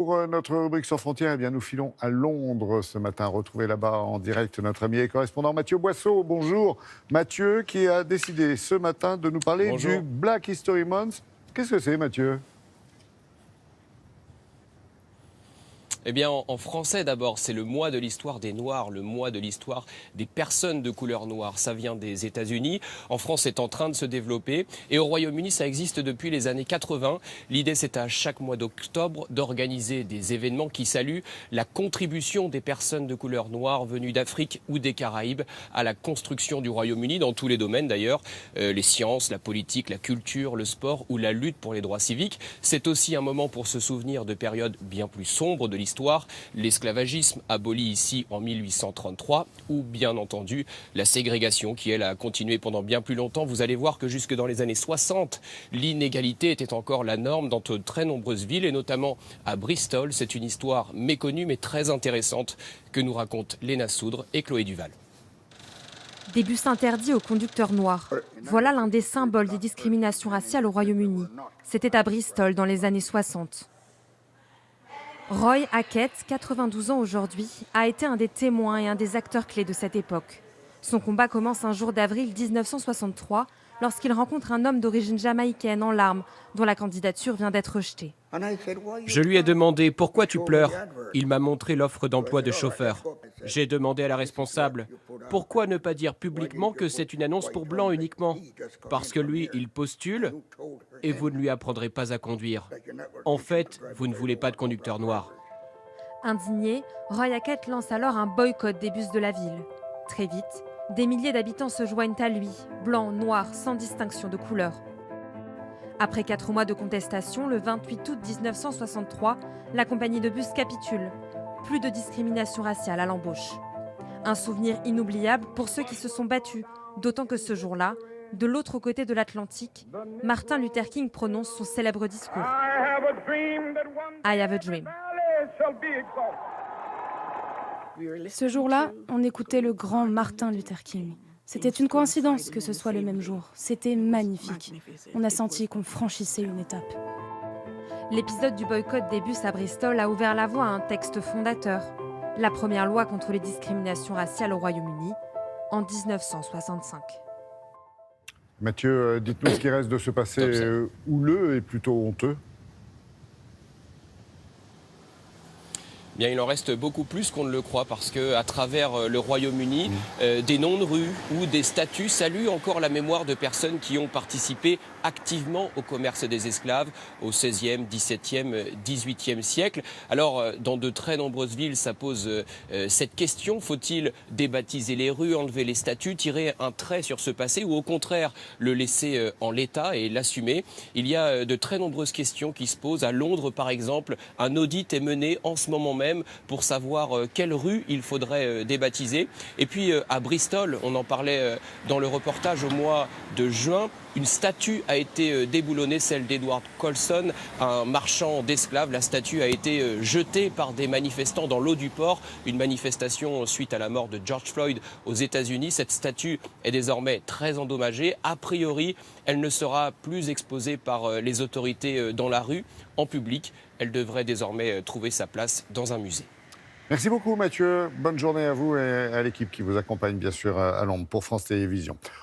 Pour notre rubrique Sans frontières, eh bien, nous filons à Londres ce matin. Retrouvez là-bas en direct notre ami et correspondant Mathieu Boisseau. Bonjour Mathieu, qui a décidé ce matin de nous parler Bonjour. du Black History Month. Qu'est-ce que c'est, Mathieu ? Eh bien, en français d'abord, c'est le mois de l'histoire des Noirs, le mois de l'histoire des personnes de couleur noire. Ça vient des États-Unis. En France, c'est en train de se développer. Et au Royaume-Uni, ça existe depuis les années 80. L'idée, c'est à chaque mois d'octobre d'organiser des événements qui saluent la contribution des personnes de couleur noire venues d'Afrique ou des Caraïbes à la construction du Royaume-Uni, dans tous les domaines d'ailleurs, les sciences, la politique, la culture, le sport ou la lutte pour les droits civiques. C'est aussi un moment pour se souvenir de périodes bien plus sombres de l'histoire. L'esclavagisme aboli ici en 1833 ou bien entendu la ségrégation qui elle a continué pendant bien plus longtemps. Vous allez voir que jusque dans les années 60, l'inégalité était encore la norme dans de très nombreuses villes et notamment à Bristol. C'est une histoire méconnue mais très intéressante que nous racontent Léna Soudre et Chloé Duval. Des bus interdits aux conducteurs noirs. Voilà l'un des symboles des discriminations raciales au Royaume-Uni. C'était à Bristol dans les années 60. Roy Hackett, 92 ans aujourd'hui, a été un des témoins et un des acteurs clés de cette époque. Son combat commence un jour d'avril 1963 lorsqu'il rencontre un homme d'origine jamaïcaine en larmes dont la candidature vient d'être rejetée. Je lui ai demandé « Pourquoi tu pleures ?» Il m'a montré l'offre d'emploi de chauffeur. J'ai demandé à la responsable « Pourquoi ne pas dire publiquement que c'est une annonce pour blancs uniquement ?» Parce que lui, il postule et vous ne lui apprendrez pas à conduire. En fait, vous ne voulez pas de conducteur noir. Indigné, Roy Hackett lance alors un boycott des bus de la ville. Très vite, des milliers d'habitants se joignent à lui, blancs, noirs, sans distinction de couleur. Après 4 mois de contestation, le 28 août 1963, la compagnie de bus capitule. Plus de discrimination raciale à l'embauche. Un souvenir inoubliable pour ceux qui se sont battus, d'autant que ce jour-là, de l'autre côté de l'Atlantique, Martin Luther King prononce son célèbre discours. I have a dream. Ce jour-là, on écoutait le grand Martin Luther King. C'était une coïncidence que ce soit le même jour. C'était magnifique. On a senti qu'on franchissait une étape. L'épisode du boycott des bus à Bristol a ouvert la voie à un texte fondateur, la première loi contre les discriminations raciales au Royaume-Uni, en 1965. Mathieu, dites-nous ce qui reste de ce passé houleux et plutôt honteux. Bien, il en reste beaucoup plus qu'on ne le croit parce qu'à travers le Royaume-Uni, des noms de rues ou des statues saluent encore la mémoire de personnes qui ont participé activement au commerce des esclaves au XVIe, XVIIe, XVIIIe siècle. Alors, dans de très nombreuses villes, ça pose cette question. Faut-il débaptiser les rues, enlever les statues, tirer un trait sur ce passé ou au contraire le laisser en l'état et l'assumer? Il y a de très nombreuses questions qui se posent. À Londres, par exemple, un audit est mené en ce moment même pour savoir quelle rue il faudrait débaptiser. Et puis à Bristol, on en parlait dans le reportage au mois de juin, une statue a été déboulonnée, celle d'Edward Colson, un marchand d'esclaves. La statue a été jetée par des manifestants dans l'eau du port, une manifestation suite à la mort de George Floyd aux États-Unis. Cette statue est désormais très endommagée. A priori, elle ne sera plus exposée par les autorités dans la rue, en public. Elle devrait désormais trouver sa place dans un musée. Merci beaucoup Mathieu, bonne journée à vous et à l'équipe qui vous accompagne bien sûr à Londres pour France Télévisions.